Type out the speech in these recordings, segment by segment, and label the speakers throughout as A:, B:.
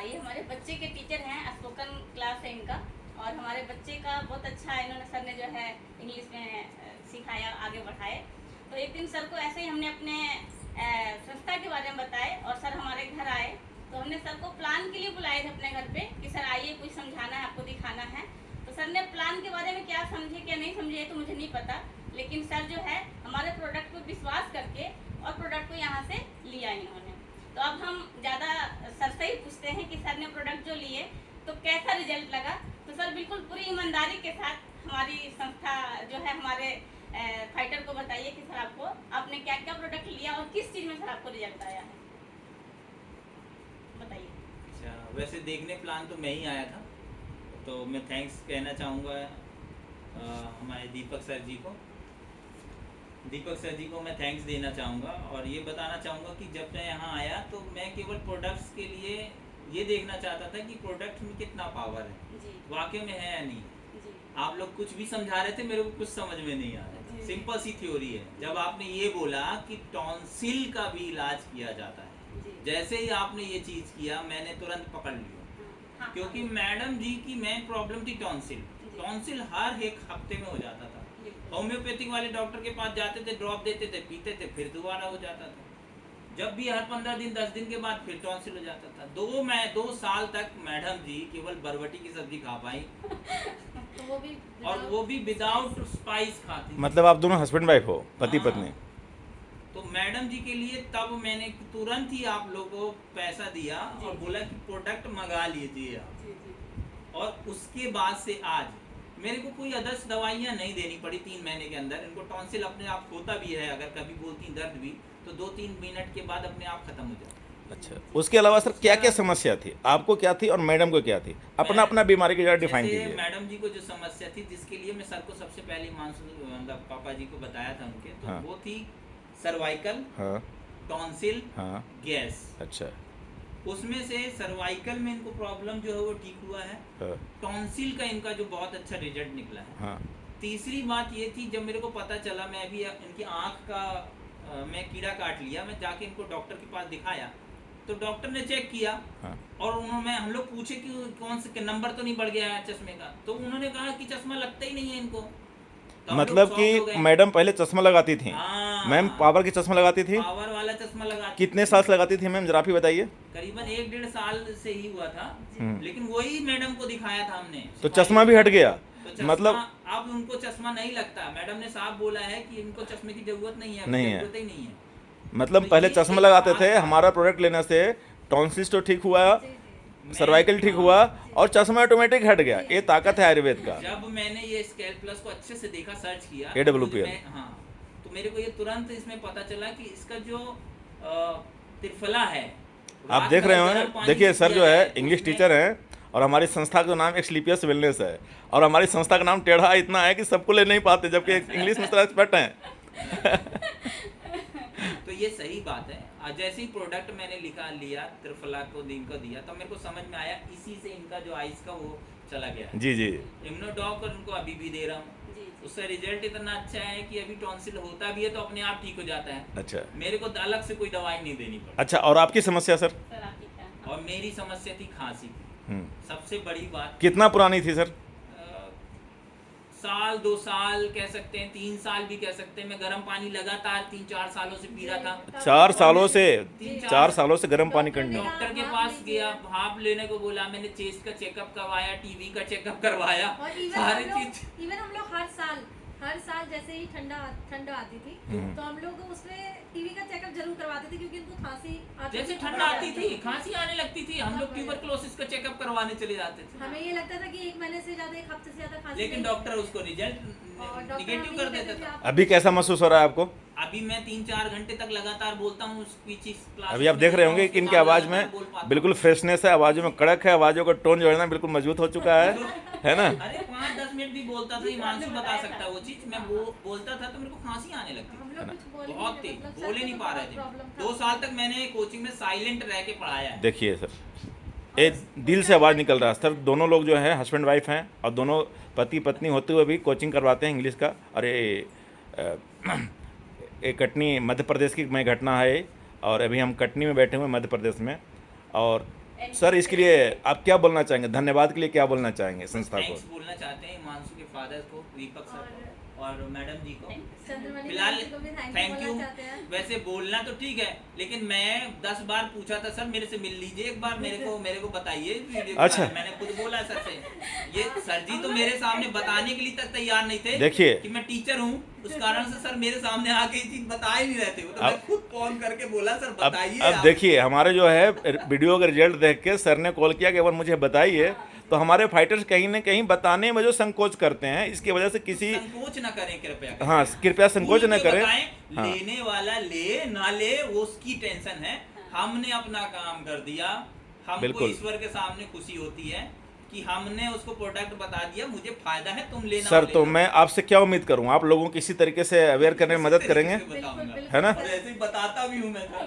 A: ये हमारे बच्चे के टीचर हैं, स्पोकन क्लास है इनका, और हमारे बच्चे का बहुत अच्छा इन्होंने सर ने जो है इंग्लिश में सिखाया, आगे बढ़ाए। तो एक दिन सर को ऐसे ही हमने अपने संस्था के बारे में बताए और सर हमारे घर आए। तो हमने सर को प्लान के लिए बुलाए थे अपने घर पे कि सर आइए, कुछ समझाना है आपको, दिखाना है। तो सर ने प्लान के बारे में क्या समझे क्या नहीं समझे ये तो मुझे नहीं पता, लेकिन सर जो है हमारे प्रोडक्ट पर विश्वास करके और प्रोडक्ट को यहाँ से लिया इन्होंने। तो अब हम ज़्यादा सर से ही पूछते हैं कि सर ने प्रोडक्ट जो लिए तो कैसा रिजल्ट लगा। तो सर बिल्कुल पूरी ईमानदारी के साथ हमारी संस्था जो है हमारे फाइटर को बताइए कि सर आपको आपने क्या क्या प्रोडक्ट लिया और किस चीज़ में सर आपको रिजल्ट आया है, बताइए।
B: अच्छा, वैसे देखने प्लान तो मैं ही आया था, तो मैं थैंक्स कहना चाहूँगा हमारे दीपक सर जी को मैं थैंक्स देना चाहूँगा और ये बताना चाहूँगा कि जब मैं यहाँ आया तो मैं केवल प्रोडक्ट्स के लिए ये देखना चाहता था कि प्रोडक्ट में कितना पावर है, वाकई में है या नहीं। आप लोग कुछ भी समझा रहे थे, मेरे को कुछ समझ में नहीं आ रहा था। सिंपल सी थ्योरी है। जब आपने ये बोला कि टॉन्सिल का भी इलाज किया जाता है, जैसे ही आपने ये चीज़ किया मैंने तुरंत पकड़ लिया, क्योंकि मैडम जी की मेन प्रॉब्लम थी टॉन्सिल हर एक हफ्ते में हो जाता था। होम्योपैथिक वाले डॉक्टर के पास जाते थे, ड्रॉप देते थे, पीते थे, फिर दोबारा हो जाता था। जब भी हर 15 दिन 10 दिन के बाद फिर टॉन्सिल हो जाता था। 2 साल तक मैडम जी केवल बरबटी की सब्जी खा पाई और वो भी विदाउट स्पाइस खाती।
C: मतलब आप दोनों हस्बैंड वाइफ हो, पति पत्नी?
B: तो मैडम जी के लिए तब मैंने तुरंत ही आप लोगों को पैसा दिया और बोला कि प्रोडक्ट मंगा लीजिए आप। और उसके बाद से आज मेरे को कोई अदर्स दवाइयाँ नहीं देनी पड़ी 3 महीने के अंदर। इनको टॉन्सिल अपने आप होता भी है, अगर कभी बोलती दर्द भी तो 2-3 मिनट के बाद अपने आप खत्म हो जाता।
C: अच्छा, उसके अलावा सर क्या क्या समस्या थी? आपको क्या थी और मैडम को क्या थी? अपना अपना बीमारी की जगह डिफाइन कीजिए।
B: मैडम जी को जो समस्या थी, जिसके लिए मैं सर को सबसे पहले मतलब पापा जी को बताया था उनके, तो वो थी सर्वाइकल, टॉन्सिल, गैस।
C: अच्छा,
B: उसमें से सर्वाइकल में इनको प्रॉब्लम जो है वो ठीक हुआ है। टॉन्सिल का इनका जो बहुत अच्छा रिजल्ट निकला है। तीसरी बात ये थी, जब मेरे को पता चला, मैं अभी इनकी आँख का मैं कीड़ा काट लिया, मैं जाके इनको डॉक्टर के पास दिखाया तो डॉक्टर ने चेक किया और उन्होंने, हम लोग पूछे कि कौन से नंबर तो नहीं बढ़ गया है चश्मे का, तो उन्होंने कहा कि चश्मा लगता ही नहीं है इनको। तो
C: मतलब कि मैडम पहले चश्मा लगाती थी? मैम पावर की चश्मा लगाती थी?
B: पावर वाला चश्मा लगाती।
C: कितने साल से लगाती थी मैम, जरा भी बताइए।
B: करीबन 1-1.5 साल से ही हुआ था, लेकिन वही मैडम को दिखाया था हमने,
C: तो चश्मा भी हट गया।
B: तो मतलब अब उनको चश्मा नहीं लगता। मैडम ने साफ बोला है कि इनको चश्मे की जरूरत नहीं है, जरूरत ही नहीं है।
C: मतलब पहले चश्मा लगाते थे, हमारा प्रोडक्ट लेने से टॉन्सिल्स तो ठीक हुआ, सर्वाइकल ठीक हुआ और चश्मा ऑटोमेटिक हट गया। ये ताकत है आयुर्वेद का।
B: जब मैंने ये स्केल प्लस को अच्छे से देखा, सर्च किया,
C: AWPL,
B: हाँ, तो मेरे को ये तुरंत इसमें पता चला कि इसका जो त्रिफला है,
C: आप देख रहे हो, देखिए सर जो है इंग्लिश टीचर हैं और हमारी संस्था का नाम एक्सलीपियस वेलनेस है और हमारी संस्था का नाम टेढ़ा इतना है कि सबको ले नहीं पाते, जबकि इंग्लिश में थोड़ा एक्सपर्ट हैं।
B: तो ये सही बात है। जैसे ही प्रोडक्ट मैंने लिया, त्रिफला को दिया, तो मेरे को समझ में आया, इसी से इनका जो आइस का वो चला गया है।
C: जी।
B: इम्यूनोडॉक उनको अभी भी दे रहा हूँ, उसका रिजल्ट इतना अच्छा है कि अभी टॉन्सिल होता भी है तो अपने आप ठीक हो जाता है।
C: अच्छा,
B: मेरे को अलग से कोई दवाई नहीं देनी पड़ी।
C: अच्छा, और आपकी समस्या सर?
B: और मेरी समस्या थी खांसी की, सबसे बड़ी बात।
C: कितना पुरानी थी सर?
B: साल 2 साल कह सकते हैं, 3 साल भी कह सकते हैं। मैं गर्म पानी लगातार 3-4 सालों से पी रहा था।
C: 4 सालों से गर्म पानी करने।
B: डॉक्टर के पास गया, भाप लेने को बोला, मैंने चेस्ट का चेकअप करवाया, टीवी का चेकअप करवाया, सारी चीज।
D: इवन हम लोग हर साल जैसे ही ठंड आती थी तो हम लोग उसमें टीवी का चेकअप जरूर करवाते थे, क्योंकि उनको खांसी
B: जैसे ठंड आती थी, खांसी आने लगती थी, हम लोग ट्यूबरकुलोसिस का चेकअप करवाने चले जाते थे।
D: हमें ये लगता था कि 1 महीने से ज्यादा, 1 हफ्ते से ज्यादा खांसी,
B: लेकिन डॉक्टर उसको रिजल्ट निगेटिव कर देता था।
C: अभी कैसा महसूस हो रहा है आपको?
B: अभी मैं 3-4 घंटे तक लगातार बोलता हूँ।
C: अभी आप देख रहे होंगे कि इनकी आवाज़ में बिल्कुल फ्रेशनेस है, आवाज़ों में कड़क है, आवाज़ों का टोन जो है ना बिल्कुल मजबूत हो चुका है ना?
B: अरे 5-10 मिनट भी बोलता था, हिमांशु बता सकता है वो चीज। मैं वो बोलता था तो मेरे को खांसी आने लगती थी, बहुत तेज, बोले नहीं पा रहे थे। 2 साल तक मैंने कोचिंग में साइलेंट रह के पढ़ाया है।
C: देखिए सर, ये दिल से आवाज़ निकल रहा है सर। दोनों लोग जो है हस्बैंड वाइफ हैं और दोनों पति पत्नी होते हुए भी कोचिंग करवाते हैं इंग्लिश का। और ये कटनी मध्य प्रदेश की मैं घटना है और अभी हम कटनी में बैठे हुए मध्य प्रदेश में। और सर इसके लिए आप क्या बोलना चाहेंगे, धन्यवाद के लिए क्या बोलना चाहेंगे संस्था को?
B: थैंक्स बोलना चाहते हैं हिमांशु के फादर को, दीपक सर को और मैडम जी को।
D: चंद्रमणि
B: फिलहाल
D: मैम जी को भी
B: थैंक यू।
D: बोलना चाहते हैं।
B: वैसे बोलना तो ठीक है, लेकिन मैं 10 बार पूछा था सर मेरे से मिल लीजिए एक बार, मेरे को बताइए वीडियो के
C: अच्छा।
B: बारे में। मैंने खुद बोला सर से, ये सर जी तो मेरे सामने बताने के लिए तक तैयार नहीं थे।
C: देखिए
B: कि मैं टीचर हूँ, उस कारण से सर मेरे सामने आके ये चीज बता ही नहीं रहे थे। तो मैं खुद फोन करके बोला सर बताइए।
C: अब देखिए हमारे जो है वीडियो का रिजल्ट देख के सर ने कॉल किया कि एक बार मुझे बताइए, तो हमारे फाइटर्स कहीं ना कहीं बताने में जो संकोच करते हैं, इसकी वजह से किसी
B: संकोच ना करें कृपया।
C: हाँ कृपया संकोच न करें।
B: हाँ। लेने वाला ले ना ले वो उसकी टेंशन है, हमने अपना काम कर दिया। हमको
C: बिल्कुल।
B: ईश्वर के सामने खुशी होती है कि हमने उसको प्रोडक्ट बता दिया, मुझे फायदा है, तुम लेना
C: सर तो
B: लेना।
C: मैं आपसे क्या उम्मीद करूं, आप लोगों को किसी तरीके से अवेयर करने में मदद करेंगे,
B: बताऊंगा।
C: है ना?
B: और ऐसे ही बताता भी हूँ मैं तो।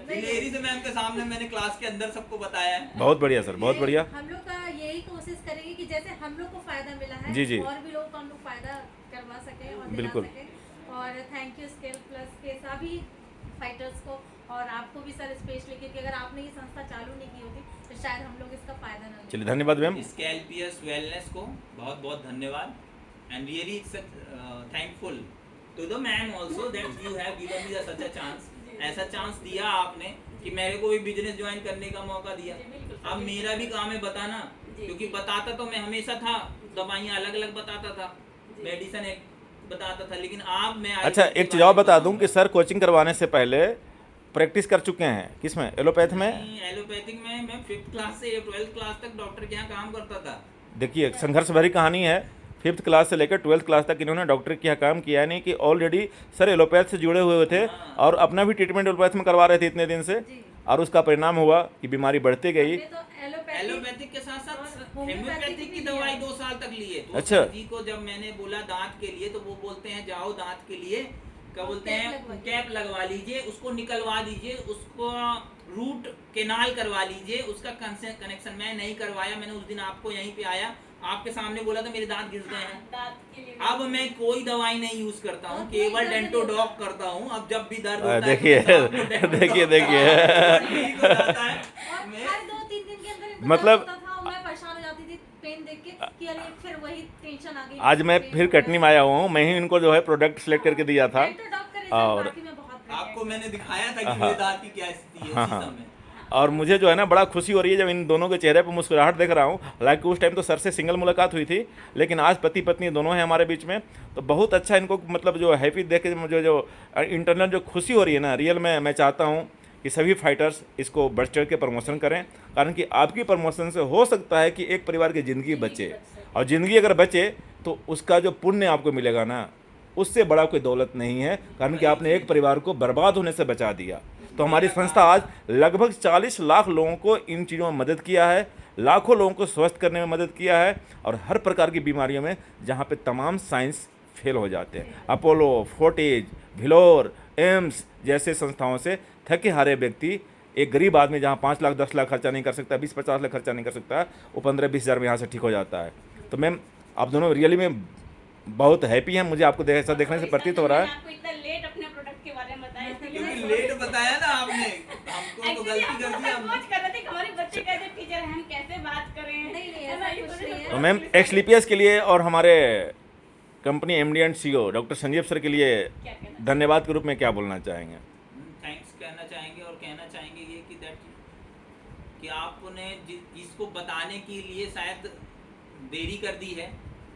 B: दिलेरी से मैम के सामने मैंने क्लास के अंदर सबको बताया है।
C: बहुत बढ़िया सर, बहुत बढ़िया।
D: हम लोग का यही कोशिश करेंगे कि जैसे हम लोग को फायदा मिला है,
C: जी, जी।
D: और भी लोगों को हम लोग फायदा करवा सके और दिला
C: बिल्कुल।
D: सके। और थैंक यू स्केल प्लस के सभी फाइटर्स को, और आपको भी सर स्पेशली, क्योंकि अगर आपने ये संस्था चालू नहीं की होती तो शायद हम लोग इसका फायदा ना लेते।
C: चलिए धन्यवाद मैम।
B: स्कैल्पियस वेलनेस को बहुत बहुत धन्यवाद, and really thankful to the ma'am also that you have given me such a chance. ऐसा चांस दिया आपने कि मेरे को भी बिजनेस ज्वाइन करने का मौका दिया। अब मेरा भी काम है बताना, क्योंकि बताता तो मैं हमेशा था, दवाइयाँ अलग अलग बताता था, मेडिसिन एक बताता था, लेकिन आप मैं
C: अच्छा एक चीज़ और बता दूं कि सर कोचिंग करवाने से पहले प्रैक्टिस कर चुके हैं किसमें, एलोपैथ में?
B: एलोपैथिक में मैं 5th क्लास से 12th क्लास तक डॉक्टर के यहाँ काम करता था।
C: देखिए संघर्ष भरी कहानी है, 5th क्लास से लेकर 12th क्लास तक इन्होंने डॉक्टर के यहाँ काम किया, यानी कि ऑलरेडी सर एलोपैथ से जुड़े हुए थे और अपना भी ट्रीटमेंट एलोपैथ में करवा रहे थे इतने दिन से, और उसका परिणाम हुआ कि बीमारी बढ़ती गई।
D: हमने तो
B: एलोपैथिक के साथ साथ
D: और
B: हेम्योपैथिक की दवाई 2 साल तक लिए। तो
C: अच्छा।
B: सर जी को जब मैंने बोला दांत के लिए, तो वो बोलते हैं जाओ दांत के लिए क्या बोलते हैं कैप लगवा लीजिए, उसको निकलवा दीजिए, उसको रूट केनाल करवा लीजिए, उसका कनेक्शन मैं नहीं करवाया। मैंने उस दिन आपको यहीं पे आया, आपके सामने बोला था मेरे दांत घिस गए हैं। अब मैं कोई दवाई नहीं यूज करता हूँ, केवल डेंटोडॉक करता हूँ। अब जब भी दर्द होता है
C: देखिए देखिए
B: ठीक हो जाता है।
D: और
B: मैं-
D: हर 2-3 दिन के अंदर इनको
C: मतलब-
D: दर्द होता था और मैं परेशान हो जाती थी पेन देख के कि अरे फिर वही टेंशन आ गई।
C: आज मैं फिर कटनी में आया हुआ हूँ, मैं ही इनको जो है प्रोडक्ट सेलेक्ट करके दिया था।
D: डेंटोडॉक का रिजल्ट
C: और-
D: बाकी में बहुत बढ़िया है।
B: आपको मैंने दिखाया था कि मेरे दांत की क्या स्थिति है
C: हाँ,
B: उसी
C: हाँ।
B: समय।
C: और मुझे जो है ना बड़ा खुशी हो रही है जब इन दोनों के चेहरे पर मुस्कुराहट देख रहा हूँ। हालांकि उस टाइम तो सर से सिंगल मुलाकात हुई थी, लेकिन आज पति पत्नी दोनों हैं हमारे बीच में, तो बहुत अच्छा इनको मतलब जो हैप्पी देख के मुझे जो इंटरनल जो खुशी हो रही है ना, रियल में मैं चाहता हूँ कि सभी फाइटर्स इसको बढ़ चढ़ के प्रमोशन करें, कारण कि आपकी प्रमोशन से हो सकता है कि एक परिवार की ज़िंदगी बचे, और ज़िंदगी अगर बचे तो उसका जो पुण्य आपको मिलेगा ना, उससे बड़ा कोई दौलत नहीं है, कारण कि आपने एक परिवार को बर्बाद होने से बचा दिया। तो हमारी संस्था आज लगभग 40 लाख लोगों को इन चीज़ों में मदद किया है, लाखों लोगों को स्वस्थ करने में मदद किया है, और हर प्रकार की बीमारियों में जहाँ पे तमाम साइंस फेल हो जाते हैं, अपोलो, फोर्टिज, भिलोर, एम्स जैसे संस्थाओं से थके हारे व्यक्ति, एक गरीब आदमी जहाँ 5 लाख 10 लाख खर्चा नहीं कर सकता, 20-50 लाख खर्चा नहीं कर सकता, वो 15-20 हज़ार में यहाँ से ठीक हो जाता है। तो मैम आप दोनों रियली में बहुत हैप्पी हैं, मुझे आपको ऐसा देखने से प्रतीत हो रहा है।
A: आपको इतना लेट अपने प्रोडक्ट के बारे में बताया,
B: क्योंकि लेट बताया ना आपने, हमको तो गलती कर दी हमने।
A: सोच कर रहे थे कि हमारे बच्चे कैसे टीचर हैं, हम कैसे बात करें।
D: नहीं, ऐसा कुछ नहीं है।
C: तो मैम एक्सलीपियस के लिए और हमारे company MD and CEO doctor Sanjeev sir के लिए
A: क्या कहना
C: धन्यवाद के रूप में क्या बोलना चाहेंगे?
B: थैंक्स कहना चाहेंगे, और कहना चाहेंगे ये कि कि आपने इसको बताने के लिए शायद देरी कर दी है,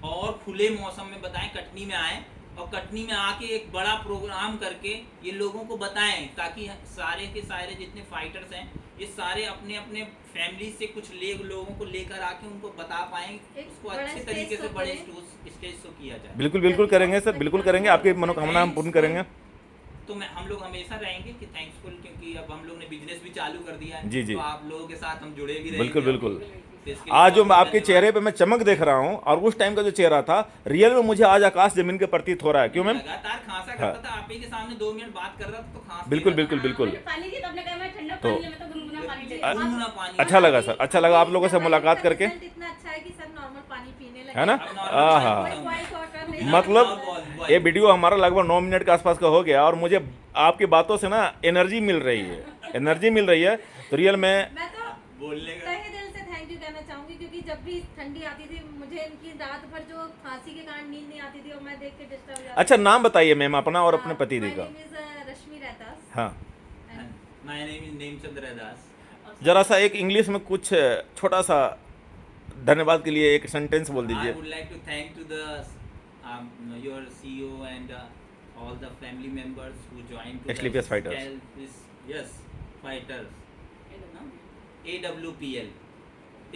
B: और खुले मौसम में बताएं, कटनी में आए और कटनी में आके एक बड़ा प्रोग्राम करके ये लोगों को बताएं, ताकि सारे के सारे जितने फाइटर्स हैं ये सारे अपने अपने फैमिली से कुछ लोगों को लेकर आके उनको बता पाएं, उसको
D: बड़ा
B: अच्छे
D: स्टेज
B: तरीके से
D: शो
B: बड़े
D: करें।
B: स्टेज शो किया जाए।
C: बिल्कुल बिल्कुल करेंगे सर, बिल्कुल करेंगे, आपकी मनोकामना हम पूर्ण करेंगे।
B: तो हम लोग हमेशा रहेंगे कि थैंक्सफुल, क्योंकि अब हम लोग ने बिजनेस भी चालू कर दिया है।
C: जी, जी।
B: तो आप लोगों के साथ हम जुड़े भी रहेंगे।
C: बिल्कुल बिल्कुल।
B: तो इसके लिए
C: आज जो
B: बहुत
C: आपके
B: धन्यवाद।
C: चेहरे पे मैं चमक देख रहा हूँ, और उस टाइम का जो चेहरा था रियल में मुझे आज आकाश जमीन के प्रतीत हो रहा है। क्यों मैम?
B: लगातार खांसा करता था, आप ही के सामने 2 मिनट बात कर रहा था तो खांस
C: बिल्कुल
B: दे रहा
C: बिल्कुल बिल्कुल।
A: पानी जी तो आपने कहा मैं ठंडा
C: तो-
A: पानी ले, मैं तो गुनगुना पानी ले।
B: था। गुनगुना पानी।
C: अच्छा लगा सर, अच्छा लगा आप लोगों से मुलाकात करके,
D: रिजल्ट इतना अच्छा है कि सब नॉर्मल पानी पीने लगे।
C: है ना?
B: अब normal
C: आहा।
B: पानी
D: कोई बॉइल्ड वाटर नहीं।
C: मतलब ये वीडियो हमारा लगभग 9 मिनट के आसपास का हो गया, और मुझे आपकी बातों से ना एनर्जी मिल रही है, एनर्जी मिल रही है। तो रियल में
D: मैं तो
B: बोलने का
D: तहे दिल से थैंक यू कहना चाहूंगी, क्योंकि जब भी ठंडी आती थी मुझे इनकी रात भर जो खांसी के कारण नींद नहीं आती थी और मैं देख के डिस्टर्ब हो जाती
C: अच्छा, नाम बताइए मैम अपना और अपने पति
D: My
C: दी का।
D: name is, रश्मि रहतास।
C: हाँ,
B: my name is Nemchand Raidas.
C: जरा सा एक इंग्लिश में कुछ छोटा सा धन्यवाद के लिए एक सेंटेंस बोल
B: I
C: दीजिए।
B: would like to thank to the your CEO and all the family members who joined to
C: Asclepius Fighters.
B: Yes, fighters. AWPL.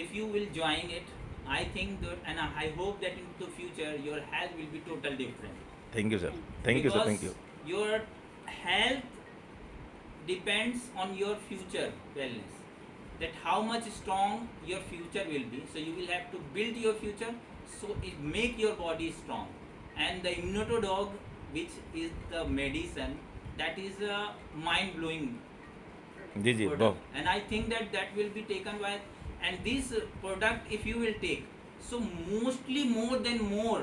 B: If you will join it, I think that, and I hope that in the future your health will be total different.
C: Thank you sir, thank you sir,
B: Because
C: thank you.
B: your health depends on your future wellness. That how much strong your future will be. So you will have to build your future. So it make your body strong. And the Immunotodog, which is the medicine, that is a mind-blowing
C: जी जी,
B: product.
C: बहुत
B: And I think that that will be taken by, and this product if you will take, so mostly more than more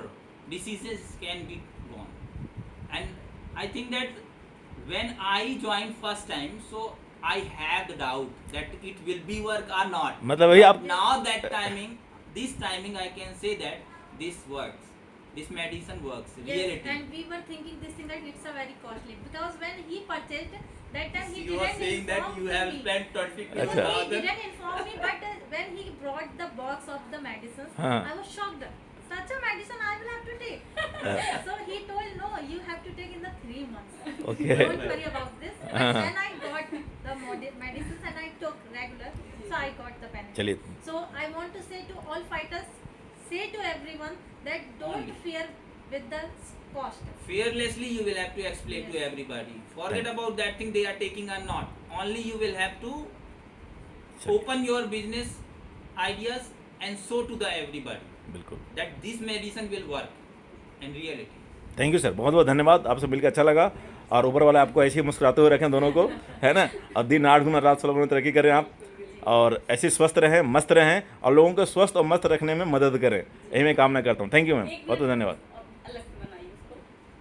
B: diseases can be gone. And I think that when I joined first time, so I had the doubt that it will be work or not.
C: मतलब वही आप
B: Now that timing, this timing I can say that this works. This medicine works.
D: Yes,
B: Reality.
D: and we were thinking this thing that it's a very costly, because when he purchased that time he
B: You are
D: didn't
B: saying that
D: inform
B: you have
D: me.
B: spent 20
D: No,
C: अच्छा।
D: he didn't inform me, but when he brought the box of the medicines,
C: हाँ।
D: I was shocked. Such a medicine I will have to take. So he told, no, you have to take in the 3 months.
C: Okay.
D: Don't worry about this. But
C: हाँ।
D: then I got the medicines and I took regular, so I got the benefit.
C: चलिए,
D: So I want to say to all fighters, say to everyone that don't
B: Only.
D: fear with the cost.
B: Fearlessly you will have to explain to
D: Yes.
B: everybody. Forget about that thing they are taking or not. Only you will have to
C: चलिए,
B: open your business ideas and show to the everybody
C: बिल्कुल।
B: that this medicine will work in reality.
C: Thank you sir, बहुत बहुत धन्यवाद, आपसे मिलकर अच्छा लगा। और ऊपर वाले आपको ऐसे ही मुस्कुराते हुए रखें दोनों को, है ना। और दिन 8 गुना रात 16 गुना तरक्की करें आप, और ऐसे स्वस्थ रहें, मस्त रहें, और लोगों को स्वस्थ और मस्त रखने में मदद करें, यही मैं कामना करता हूँ। थैंक यू मैम, बहुत बहुत धन्यवाद।